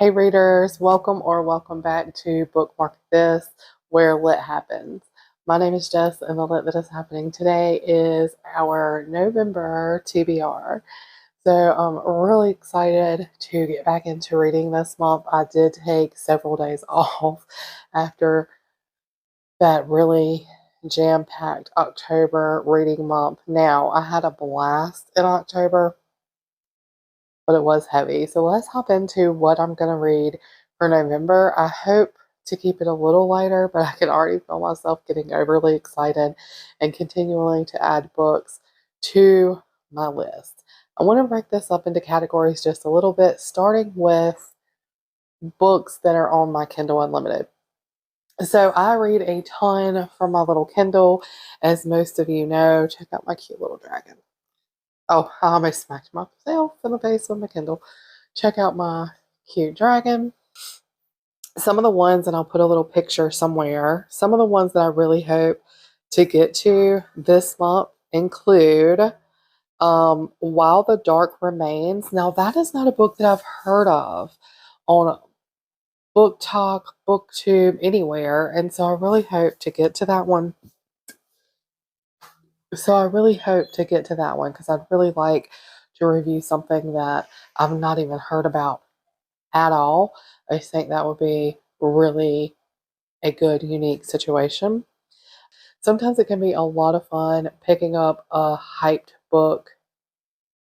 Hey readers, welcome or welcome back to Bookmark This, where lit happens. My name is Jess, and the lit that is happening today is our November TBR. So I'm really excited to get back into reading this month. I did take several days off after that really jam-packed October reading month. Now, I had a blast in October, but it was heavy. So let's hop into what I'm going to read for November. I hope to keep it a little lighter, but I can already feel myself getting overly excited and continuing to add books to my list. I want to break this up into categories just a little bit, starting with books that are on my Kindle Unlimited. So I read a ton from my little Kindle, as most of you know. Check out my cute little dragon. Oh, I almost smacked myself in the face with my Kindle. Check out my cute dragon. Some of the ones, and I'll put a little picture somewhere, some of the ones that I really hope to get to this month include While the Dark Remains. Now, that is not a book that I've heard of on Book Talk, BookTube, anywhere, and so I really hope to get to that one. Because I'd really like to review something that I've not even heard about at all. I think that would be really a good, unique situation. Sometimes it can be a lot of fun picking up a hyped book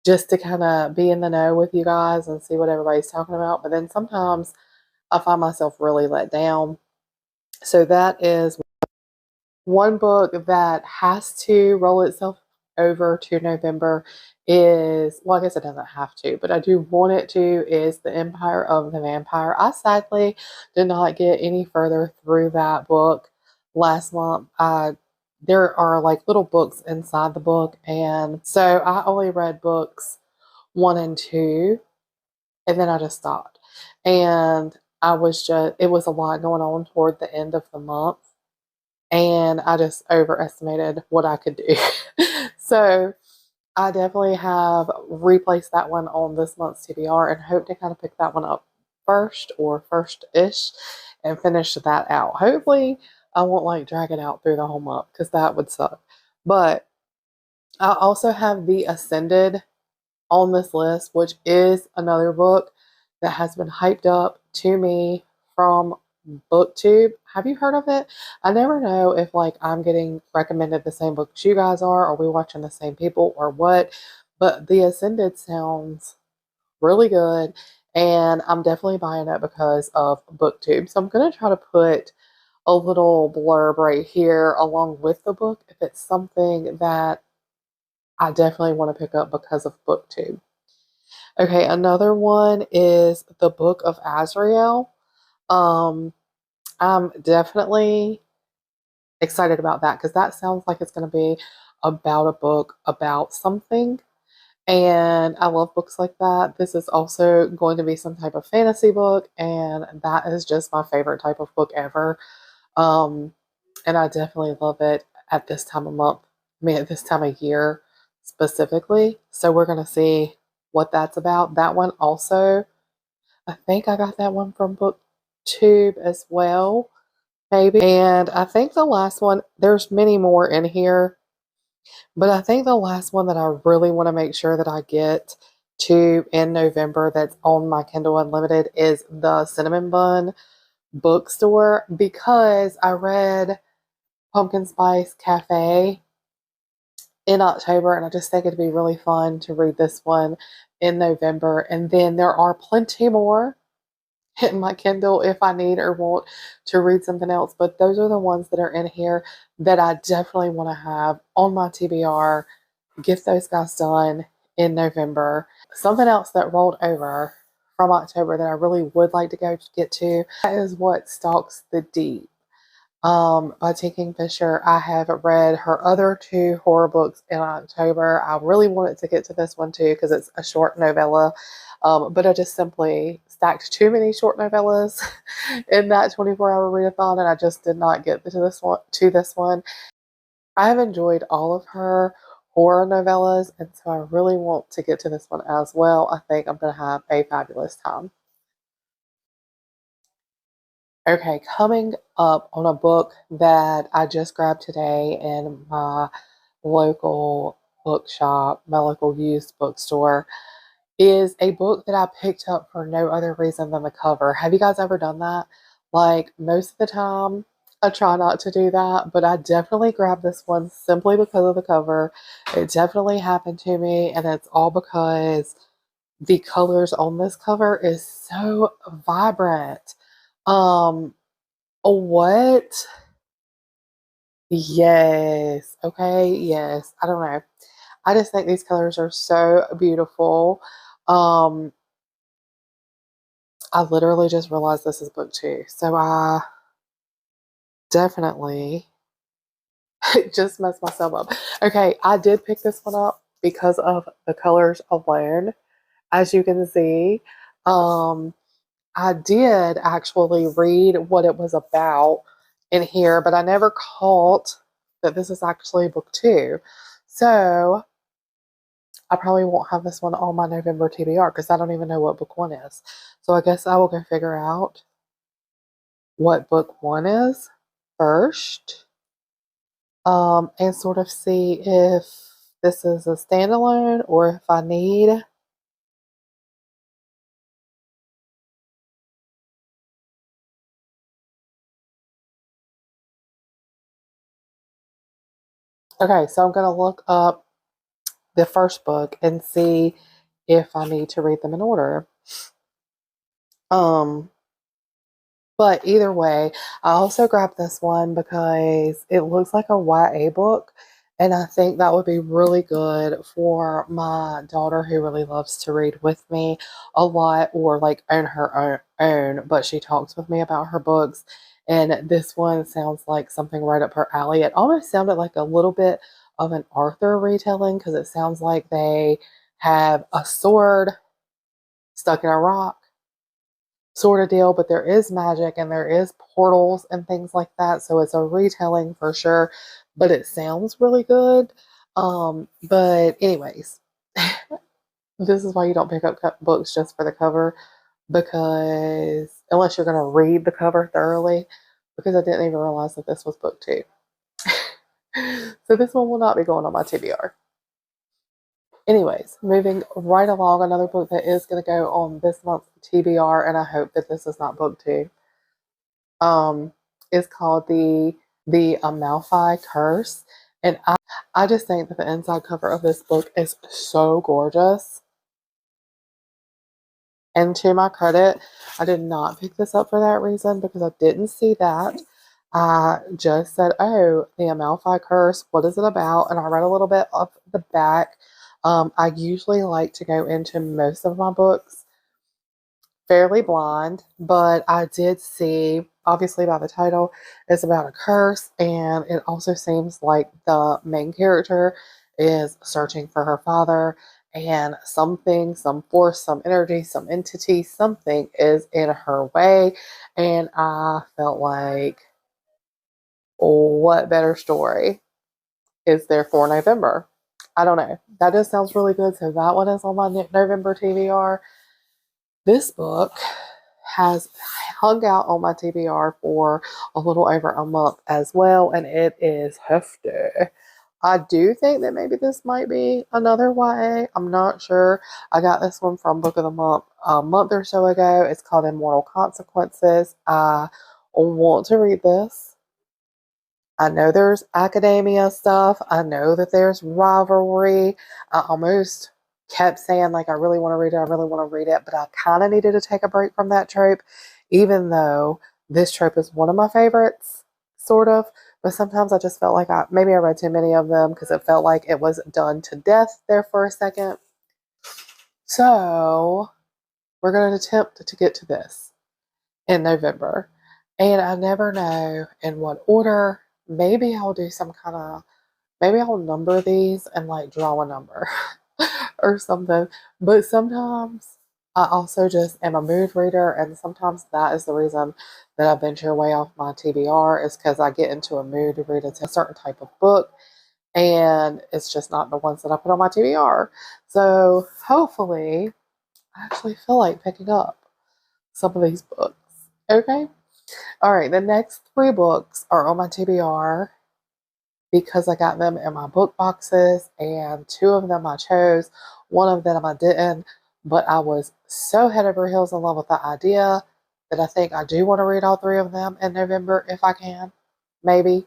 just to kind of be in the know with you guys and see what everybody's talking about. But then sometimes I find myself really let down. So that is one book that has to roll itself over to November is, well, I guess it doesn't have to, but I do want it to, is The Empire of the Vampire. I sadly did not get any further through that book last month. There are like little books inside the book, and so I only read books 1 and 2, and then I just stopped. And it was a lot going on toward the end of the month, and I just overestimated what I could do. So I definitely have replaced that one on this month's TBR and hope to kind of pick that one up first or first-ish and finish that out. Hopefully I won't like drag it out through the whole month because that would suck. But I also have The Ascended on this list, which is another book that has been hyped up to me from BookTube. Have you heard of it? I never know if like I'm getting recommended the same books you guys are we watching the same people or what, but The Ascended sounds really good, and I'm definitely buying it because of BookTube. So I'm going to try to put a little blurb right here along with the book if it's something that I definitely want to pick up because of BookTube. Okay, another one is The Book of Azrael. I'm definitely excited about that because that sounds like it's going to be about a book about something. And I love books like that. This is also going to be some type of fantasy book, and that is just my favorite type of book ever. Um, and I definitely love it at this time of month. I mean, at this time of year specifically. So we're going to see what that's about. That one also, I think I got that one from BookTube as well, maybe. And I think the last one, there's many more in here, but I think the last one that I really want to make sure that I get to in November that's on my Kindle Unlimited is The Cinnamon Bun Bookstore, because I read Pumpkin Spice Cafe in October, and I just think it'd be really fun to read this one in November. And then there are plenty more in my Kindle if I need or want to read something else, but those are the ones that are in here that I definitely want to have on my TBR, get those guys done in November. Something else that rolled over from October that I really would like to go get to is What Stalks the Deep by T. Kingfisher. I have read her other 2 horror books in October. I really wanted to get to this one too because it's a short novella, but I just simply stacked too many short novellas in that 24-hour readathon, and I just did not get to this one. I have enjoyed all of her horror novellas, and so I really want to get to this one as well. I think I'm going to have a fabulous time. Okay, coming up on a book that I just grabbed today in my local bookshop, my local used bookstore, is a book that I picked up for no other reason than the cover. Have you guys ever done that? Like, most of the time, I try not to do that, but I definitely grabbed this one simply because of the cover. It definitely happened to me, and it's all because the colors on this cover is so vibrant. Um, what? Yes. Okay. Yes. I don't know. I just think these colors are so beautiful. Um, I literally just realized this is book two. So I definitely just messed myself up. Okay. I did pick this one up because of the colors alone. As you can see, um, I did actually read what it was about in here, but I never caught that this is actually book two. So I probably won't have this one on my November TBR because I don't even know what book one is. So I guess I will go figure out what book one is first, and sort of see if this is a standalone or if I need. Okay, so I'm going to look up the first book and see if I need to read them in order. Um, but either way, I also grabbed this one because it looks like a YA book, and I think that would be really good for my daughter who really loves to read with me a lot, or like on her own, but she talks with me about her books. And this one sounds like something right up her alley. It almost sounded like a little bit of an Arthur retelling because it sounds like they have a sword stuck in a rock sort of deal, but there is magic and there is portals and things like that. So it's a retelling for sure, but it sounds really good. But anyways, this is why you don't pick up books just for the cover, because unless you're going to read the cover thoroughly, because I didn't even realize that this was book two. So this one will not be going on my TBR. Anyways, moving right along, another book that is going to go on this month's TBR, and I hope that this is not book two, um, is called the Amalfi Curse, and I just think that the inside cover of this book is so gorgeous. And to my credit, I did not pick this up for that reason because I didn't see that. I just said, "Oh, the Amalfi Curse. What is it about?" And I read a little bit of the back. I usually like to go into most of my books fairly blind, but I did see, obviously by the title, it's about a curse, and it also seems like the main character is searching for her father, and something, some force, some energy, some entity, something is in her way, and I felt like, what better story is there for November? I don't know. That just sounds really good, so that one is on my November TBR. This book has hung out on my TBR for a little over a month as well, and it is hefty. I do think that maybe this might be another YA. I'm not sure. I got this one from Book of the Month a month or so ago. It's called Immortal Consequences. I want to read this. I know there's academia stuff. I know that there's rivalry. I almost kept saying, like, I really want to read it. I really want to read it. But I kind of needed to take a break from that trope, even though this trope is one of my favorites, sort of. But sometimes I just felt like maybe I read too many of them because it felt like it was done to death there for a second. So we're going to attempt to get to this in November. And I never know in what order. Maybe I'll do some kind of, maybe I'll number these and like draw a number or something. But sometimes I also just am a mood reader, and sometimes that is the reason that I venture way off my TBR, is because I get into a mood to read a certain type of book, and it's just not the ones that I put on my TBR. So hopefully I actually feel like picking up some of these books. Okay. All right, the next three books are on my TBR because I got them in my book boxes, and two of them I chose, one of them I didn't, but I was so head over heels in love with the idea that I think I do want to read all three of them in November if I can, maybe.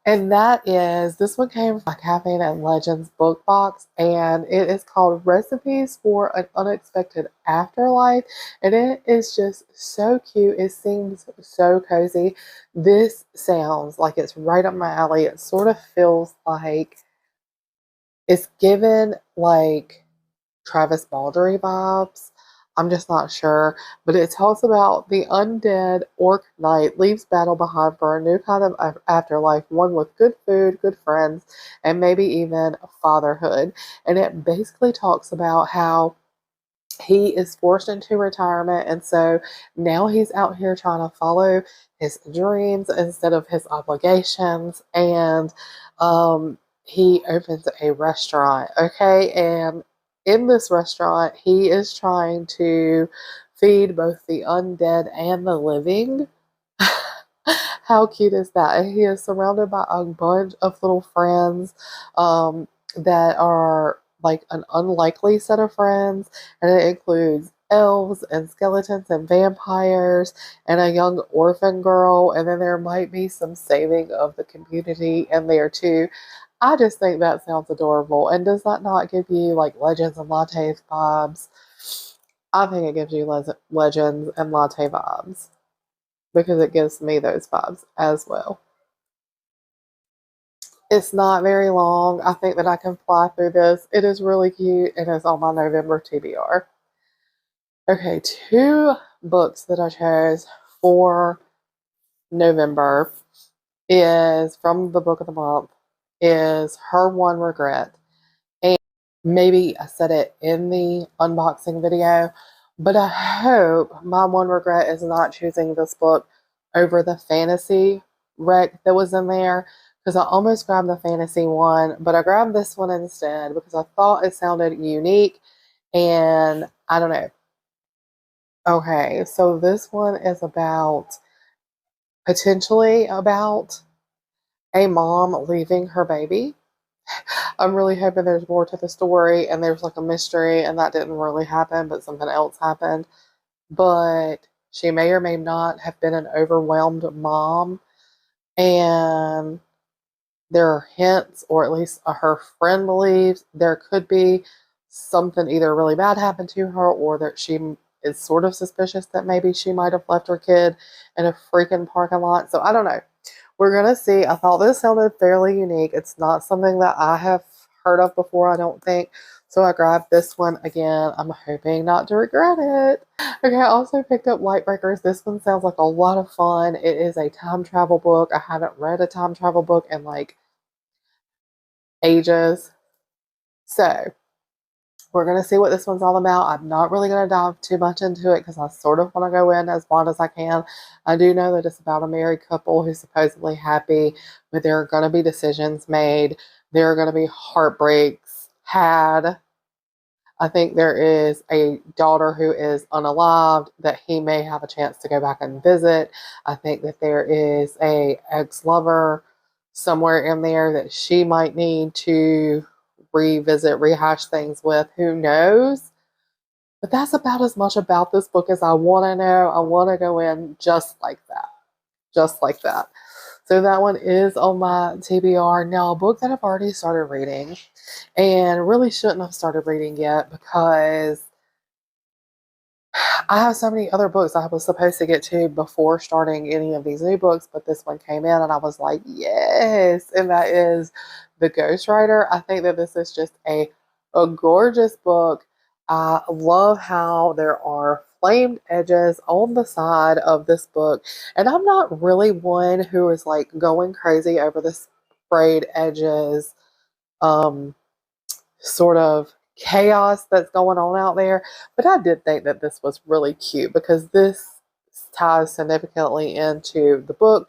And that is, this one came from my Caffeine and Legends book box, and it is called Recipes for an Unexpected Afterlife. And it is just so cute. It seems so cozy. This sounds like it's right up my alley. It sort of feels like it's given like Travis Baldry vibes. I'm just not sure. But it talks about the undead orc knight leaves battle behind for a new kind of afterlife, one with good food, good friends, and maybe even fatherhood. And it basically talks about how he is forced into retirement, and so now he's out here trying to follow his dreams instead of his obligations. And he opens a restaurant, okay, and in this restaurant he is trying to feed both the undead and the living. How cute is that? And he is surrounded by a bunch of little friends that are like an unlikely set of friends, and it includes elves and skeletons and vampires and a young orphan girl, and then there might be some saving of the community in there too. I just think that sounds adorable. And does that not give you like Legends and Lattes vibes? I think it gives you Legends and Latte vibes because it gives me those vibes as well. It's not very long. I think that I can fly through this. It is really cute and it's on my November TBR. Okay, two books that I chose for November is from the book of the month is Her One Regret. And maybe I said it in the unboxing video, but I hope my one regret is not choosing this book over the fantasy rec that was in there, because I almost grabbed the fantasy one, but I grabbed this one instead because I thought it sounded unique, and I don't know. Okay, so this one is potentially about a mom leaving her baby. I'm really hoping there's more to the story and there's like a mystery, and that didn't really happen, but something else happened. But she may or may not have been an overwhelmed mom, and there are hints, or at least her friend believes there could be something either really bad happened to her, or that she is sort of suspicious that maybe she might have left her kid in a freaking parking lot. So I don't know. We're going to see. I thought this sounded fairly unique. It's not something that I have heard of before, I don't think. So I grabbed this one again. I'm hoping not to regret it. Okay, I also picked up Lightbreakers. This one sounds like a lot of fun. It is a time travel book. I haven't read a time travel book in like ages. So we're going to see what this one's all about. I'm not really going to dive too much into it because I sort of want to go in as blind as I can. I do know that it's about a married couple who's supposedly happy, but there are going to be decisions made. There are going to be heartbreaks had. I think there is a daughter who is unalived that he may have a chance to go back and visit. I think that there is a ex-lover somewhere in there that she might need to revisit, rehash things with. Who knows? But that's about as much about this book as I want to know. I want to go in just like that. Just like that. So that one is on my TBR. Now, a book that I've already started reading and really shouldn't have started reading yet because I have so many other books I was supposed to get to before starting any of these new books, but this one came in and I was like, yes. And that is The Ghostwriter. I think that this is just a gorgeous book. I love how there are flamed edges on the side of this book. And I'm not really one who is like going crazy over the sprayed edges. Sort of chaos that's going on out there. But I did think that this was really cute because this ties significantly into the book.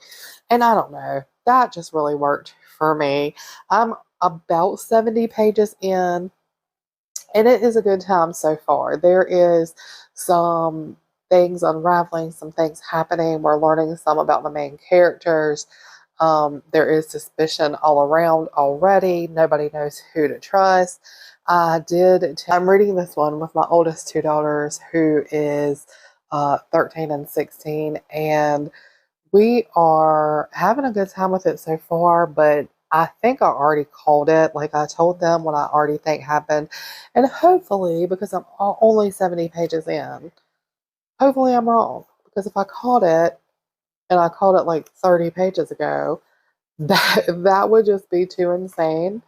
And I don't know, that just really worked for me. I'm about 70 pages in, and it is a good time so far. There is some things unraveling, some things happening. We're learning some about the main characters. There is suspicion all around already. Nobody knows who to trust. I'm reading this one with my oldest two daughters, who is 13 and 16, and we are having a good time with it so far, but I think I already called it. Like, I told them what I already think happened. And hopefully, because I'm only 70 pages in, hopefully I'm wrong. Because if I called it and I called it like 30 pages ago, that would just be too insane.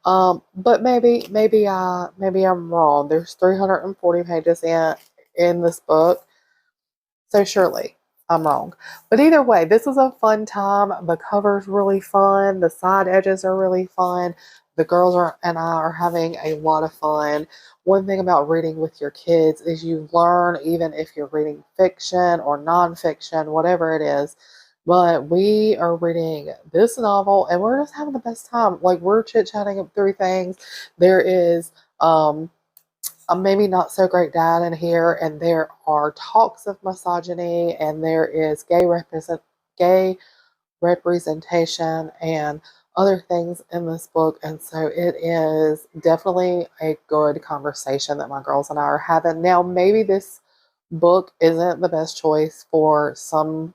But maybe I'm wrong. There's 340 pages in this book. So surely I'm wrong. But either way, this is a fun time. The cover's really fun. The side edges are really fun. The girls and I are having a lot of fun. One thing about reading with your kids is you learn, even if you're reading fiction or nonfiction, whatever it is. But we are reading this novel and we're just having the best time. Like, we're chit-chatting through things. There is a maybe not so great dad in here, and there are talks of misogyny, and there is gay representation and other things in this book. And so it is definitely a good conversation that my girls and I are having. Now, maybe this book isn't the best choice for some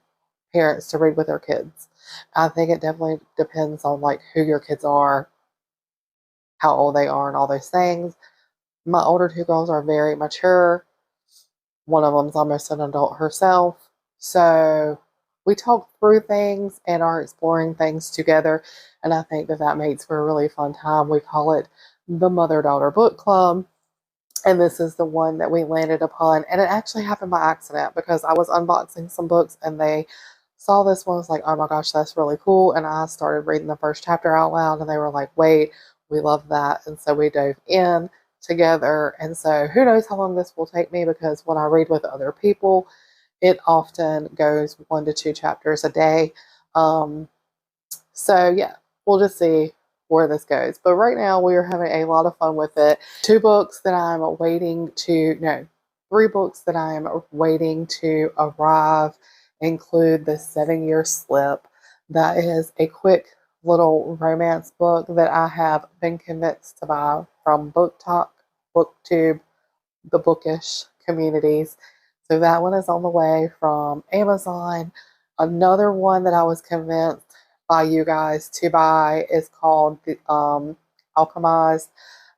parents to read with their kids. I think it definitely depends on like who your kids are, how old they are, and all those things. My older two girls are very mature. One of them's almost an adult herself. So we talk through things and are exploring things together. And I think that makes for a really fun time. We call it the Mother-Daughter Book Club. And this is the one that we landed upon. And it actually happened by accident because I was unboxing some books and they saw this one. Was like, oh my gosh, that's really cool. And I started reading the first chapter out loud and they were like, wait, we love that. And so we dove in together. And so who knows how long this will take me, because when I read with other people, it often goes 1 to 2 chapters a day. So yeah, we'll just see where this goes. But right now we are having a lot of fun with it. 3 books that I'm waiting to arrive include The 7-Year Slip. That is a quick little romance book that I have been convinced to buy from BookTube, the bookish communities. So that one is on the way from Amazon. Another one that I was convinced by you guys to buy is called the Alchemized.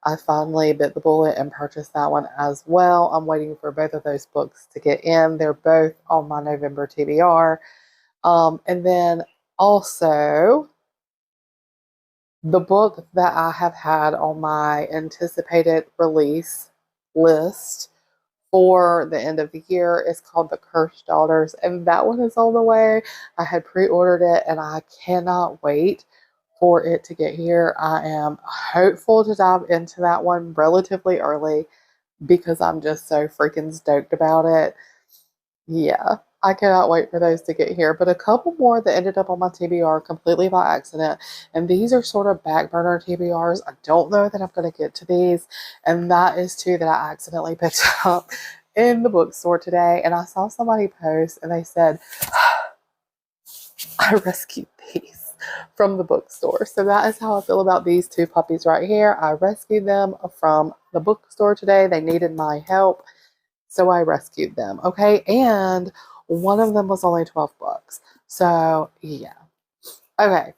I finally bit the bullet and purchased that one as well. I'm waiting for both of those books to get in. They're both on my November TBR. And then also the book that I have had on my anticipated release list for the end of the year is called The Cursed Daughters, and that one is on the way. I had pre-ordered it and I cannot wait for it to get here. I am hopeful to dive into that one relatively early because I'm just so freaking stoked about it. Yeah, I cannot wait for those to get here. But a couple more that ended up on my TBR completely by accident. And these are sort of back burner TBRs. I don't know that I'm going to get to these. And that is 2 that I accidentally picked up in the bookstore today. And I saw somebody post and they said, I rescued these from the bookstore. So that is how I feel about these 2 puppies right here. I rescued them from the bookstore today. They needed my help. So I rescued them, okay? And one of them was only 12 bucks. So, yeah. Okay.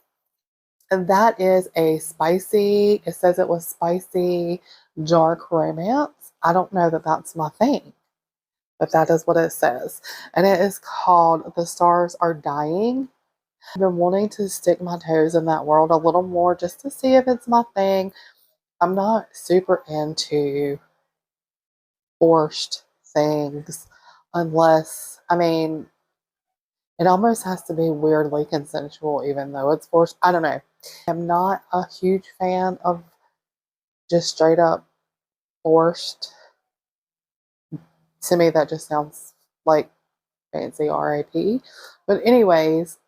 And that is it says it was spicy, dark romance. I don't know that that's my thing, but that is what it says. And it is called The Stars Are Dying. I've been wanting to stick my toes in that world a little more just to see if it's my thing. I'm not super into forced things unless, I mean, it almost has to be weirdly consensual even though it's forced. I don't know. I'm not a huge fan of just straight up forced. To me, that just sounds like fancy RAP. But anyways,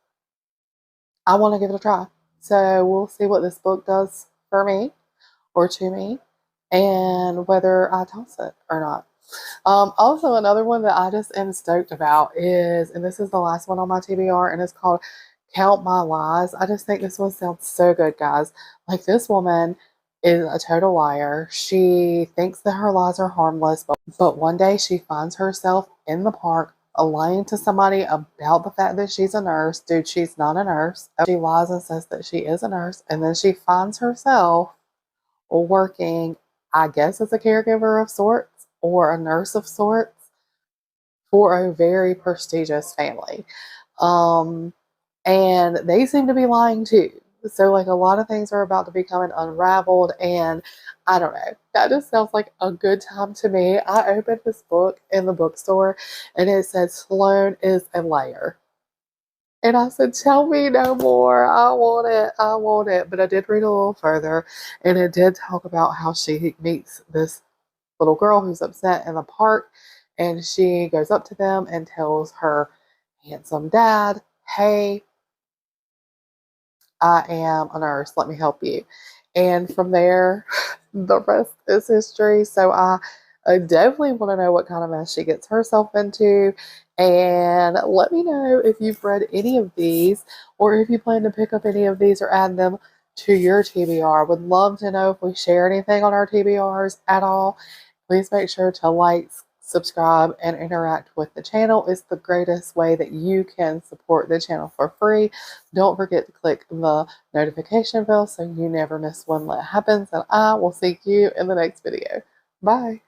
I want to give it a try. So we'll see what this book does for me or to me and whether I toss it or not. Also, another one that I just am stoked about is, and this is the last one on my TBR, and it's called Count My Lies. I just think this one sounds so good, guys. Like, this woman is a total liar. She thinks that her lies are harmless, but one day she finds herself in the park lying to somebody about the fact that she's a nurse. Dude, she's not a nurse. She lies and says that she is a nurse, and then she finds herself working, I guess, as a caregiver of sorts or a nurse of sorts for a very prestigious family. Um, and they seem to be lying too. So, like, a lot of things are about to be coming unraveled, and I don't know. That just sounds like a good time to me. I opened this book in the bookstore, and it said Sloan is a liar. And I said, tell me no more. I want it. I want it. But I did read a little further, and it did talk about how she meets this little girl who's upset in the park, and she goes up to them and tells her handsome dad, hey, I am a nurse. Let me help you. And from there, the rest is history. So I definitely want to know what kind of mess she gets herself into. And let me know if you've read any of these or if you plan to pick up any of these or add them to your TBR. Would love to know if we share anything on our TBRs at all. Please make sure to like, subscribe, and interact with the channel. It's the greatest way that you can support the channel for free. Don't forget to click the notification bell so you never miss when that happens. And I will see you in the next video. Bye.